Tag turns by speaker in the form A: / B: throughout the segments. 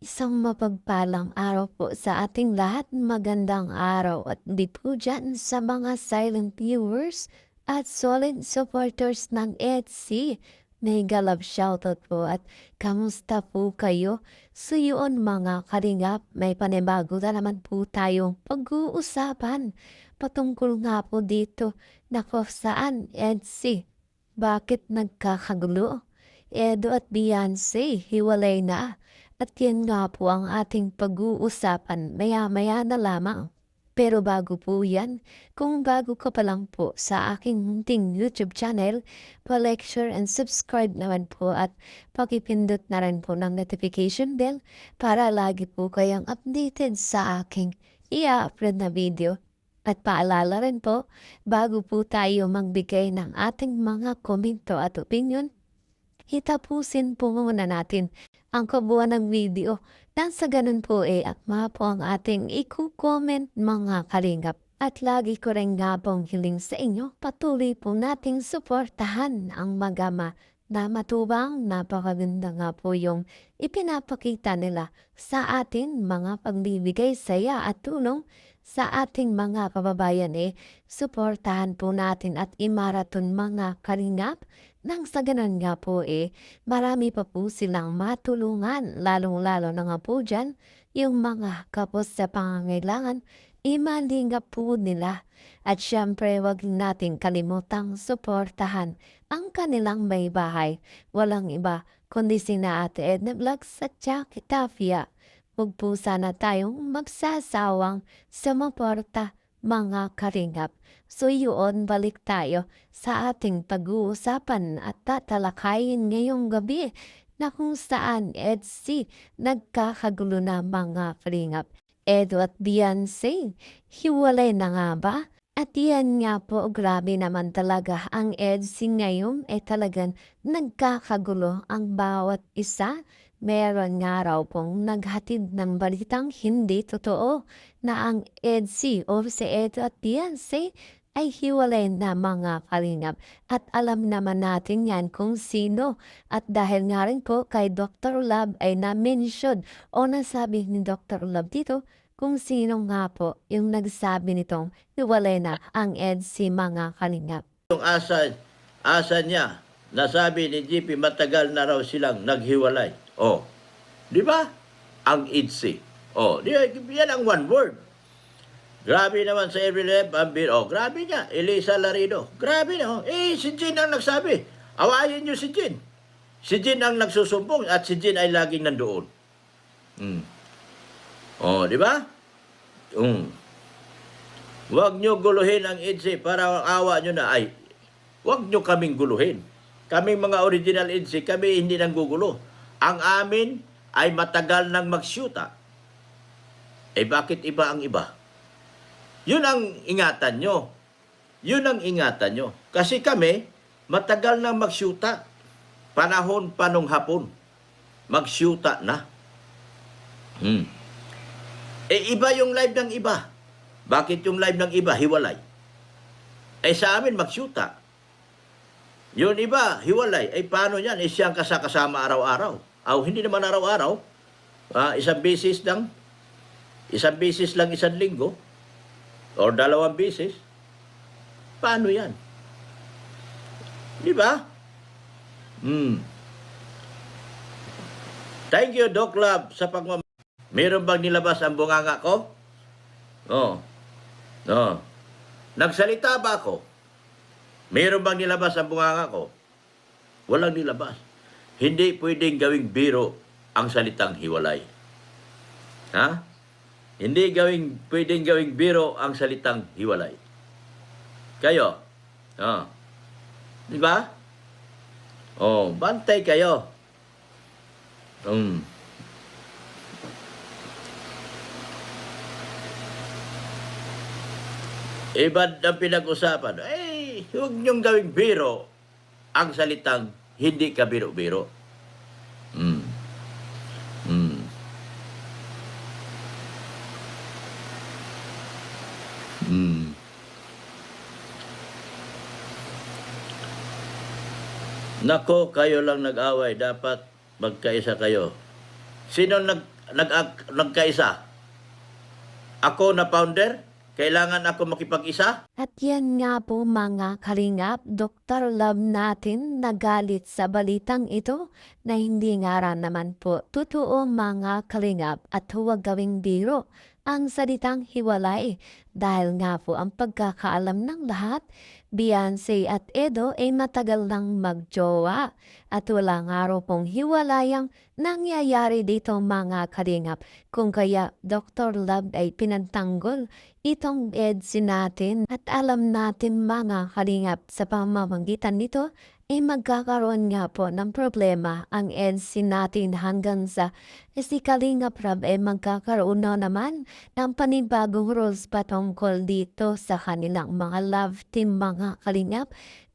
A: Isang mapagpalang araw po sa ating lahat. Magandang araw at di po dyan sa mga silent viewers at solid supporters ng EDC. Mega love shoutout po at kamusta po kayo? So yun mga kalingap, may panibago na naman po tayong pag-uusapan patungkol nga po dito na kung saan EDC. Bakit nagkakagulo? Edo at Beyonce, hiwalay na. At yan nga po ang ating pag-uusapan maya-maya na lamang. Pero bago po yan, kung bago ka pa lang po sa aking munting YouTube channel, pa-like, share, and subscribe naman po at pakipindot na rin po ng notification bell para lagi po kayong updated sa aking i-upload na video. At paalala rin po, bago po tayo magbigay ng ating mga komento at opinion, hitapusin po muna natin ang kabuuan ng video. Nang sa ganun po akma po ang ating i-comment mga kalingap. At lagi ko rin nga pong hiling sa inyo, patuloy po nating suportahan ang magama na matubang. Napakaganda nga po yung ipinapakita nila sa atin mga pagbibigay saya at tulong sa ating mga kababayan. Suportahan po natin at imaraton mga kalingap. Nang sa ganun nga po marami pa po silang matulungan, lalong-lalo na nga po dyan, yung mga kapos sa pangangailangan, imalingap po nila. At syempre, wag natin kalimutang suportahan ang kanilang may bahay. Walang iba, kundi sina Ate Edna Vlogs at Jackie Tafia. Huwag po sana tayong magsasawang sumuporta mga karingap. So yun, balik tayo sa ating pag-uusapan at tatalakayin ngayong gabi na kung saan EDC nagkakagulo na mga karingap. Edo at Beyonce, hiwalay na nga ba? At yan nga po, grabe naman talaga ang EDC ngayon talagang nagkakagulo ang bawat isa. Meron nga raw pong naghatid ng balitang hindi totoo na ang EDC o si Edo at Beyonce ay hiwalay na mga kalingap. At alam naman natin yan kung sino. At dahil nga rin po kay Dr. Love ay na-mention o nasabi ni Dr. Love dito kung sino nga po yung nagsabi nitong hiwalay na ang EDC mga kalingap.
B: Yung asa niya, nasabi ni GP matagal na raw silang naghiwalay. Oh, di ba? Ang EDC. Oh, yan ang one word. Grabe naman sa every lab, grabe niya. Elisa Larido. Grabe na. Si Jean ang nagsabi. Awayin niyo si Jean. Si Jean ang nagsusumbong at si Jean ay laging nandoon. Oh, di ba? Huwag niyo guluhin ang EDC para awa niyo na ay. Huwag niyo kaming guluhin. Kaming mga original EDC, kami hindi nang gugulo. Ang amin ay matagal nang magsyuta. Bakit iba ang iba? Yun ang ingatan nyo. Yun ang ingatan nyo. Kasi kami, matagal nang magsyuta. Panahon pa nung hapon. Magsyuta na. Iba yung live ng iba. Bakit yung live ng iba hiwalay? Sa amin magsyuta. Yun iba, hiwalay. Paano yan? Siyang kasama araw-araw. Hindi naman araw-araw. Isang beses lang. Isang beses lang isang linggo. O 2 beses. Paano yan? Di ba? Thank you, Doc Love, sa Meron bang nilabas ang bunganga ko? No. Nagsalita ba ako? Meron bang nilabas ang bunganga ko? Walang nilabas. Hindi pwedeng gawing biro ang salitang hiwalay. Hindi pwedeng gawing biro ang salitang hiwalay. Kayo? Di ba? Bantay kayo. Ibad ang pinag-usapan. Huwag niyong gawing biro ang salitang hindi ka biro-biro. Nako, kayo lang nag-away. Dapat magkaisa kayo. Sino nagkaisa. Ako na founder, kailangan ako makipag-isa.
A: At yan nga po mga kalingap, Dr. Love natin nagalit sa balitang ito na hindi nga rin naman po totoo mga kalingap at huwag gawing biro ang salitang hiwalay dahil nga po ang pagkakaalam ng lahat, Beyonce at Edo ay matagal nang magjowa at wala nga raw pong hiwalayang nangyayari dito mga kalingap. Kung kaya Dr. Love ay pinantanggol itong EDSI natin at alam natin mga kalingap sa pamamagitan nito ay magkakaroon nga po ng problema ang EDSI natin hanggang sa si Kalingap Rab ay magkakaroon na naman ng panibagong rules patungkol dito sa kanilang mga love team mga kalingap.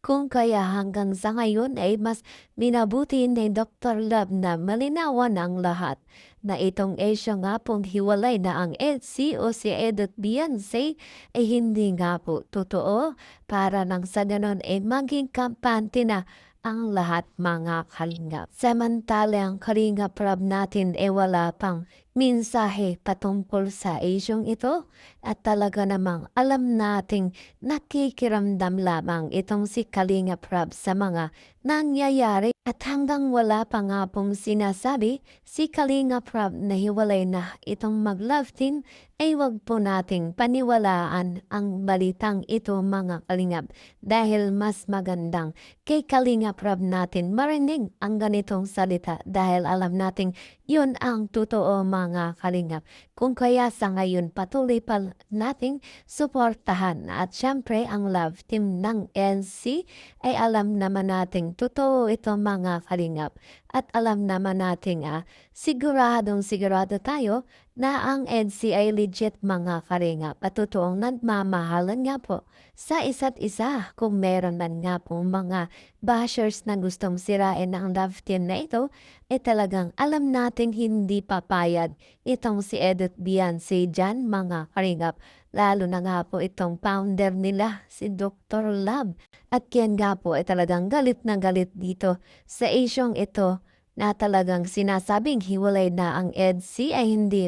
A: Kung kaya hanggang sa ngayon ay mas minabuti ni Dr. Love na malinawan ang lahat na itong Asia nga pong hiwalay na ang EDSI o si Ed at Beyonce ay hindi nga po totoo para nang sa ganon ay maging kampante na ang lahat mga kalingap. Samantalang kalingap Rab natin ay wala pang mensahe patungkol sa isyong ito at talaga namang alam nating nakikiramdam lamang itong si Kalingap Rab sa mga nangyayari at hanggang wala pa nga pong sinasabi si Kalingap Rab na hiwalay na itong mag-love team ay wag po nating paniwalaan ang balitang ito mga kalingap dahil mas magandang kay Kalingap Rab natin marinig ang ganitong salita dahil alam nating yun ang totoo mga kalingap. Kung kaya sa ngayon patuloy pa nating suportahan at syempre ang love team ng NC ay alam naman nating totoo ito mga kalingap. At alam naman nating sigurado tayo na ang NC ay legit mga kalingap at totoong nagmamahalan nga po sa isa't isa kung meron man nga po mga bashers na gustong sirain ang love team na ito ay talagang alam nating hindi papayag itong si Edith Beyonce dyan mga kalingap. Lalo na nga po itong founder nila si Dr. Love. At yan nga po ay talagang galit na galit dito sa isyong ito na talagang sinasabing hiwalay na ang EDSI ay hindi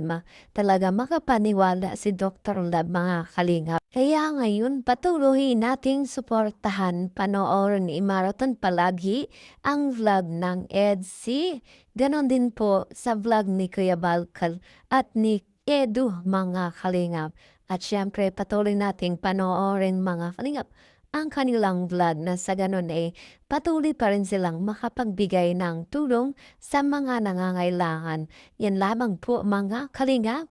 A: talaga makapaniwala si Dr. Love mga kalingap. Kaya ngayon patuloy nating suportahan, panoorin, imaraton palagi ang vlog ng EDSI. Ganon din po sa vlog ni Kuya Balkal at ni Edu mga kalingap. At syempre patuloy nating panoorin mga kalingap ang kanilang vlog na sa ganon ay patuloy pa rin silang makapagbigay ng tulong sa mga nangangailangan. Yan lamang po mga kalingap.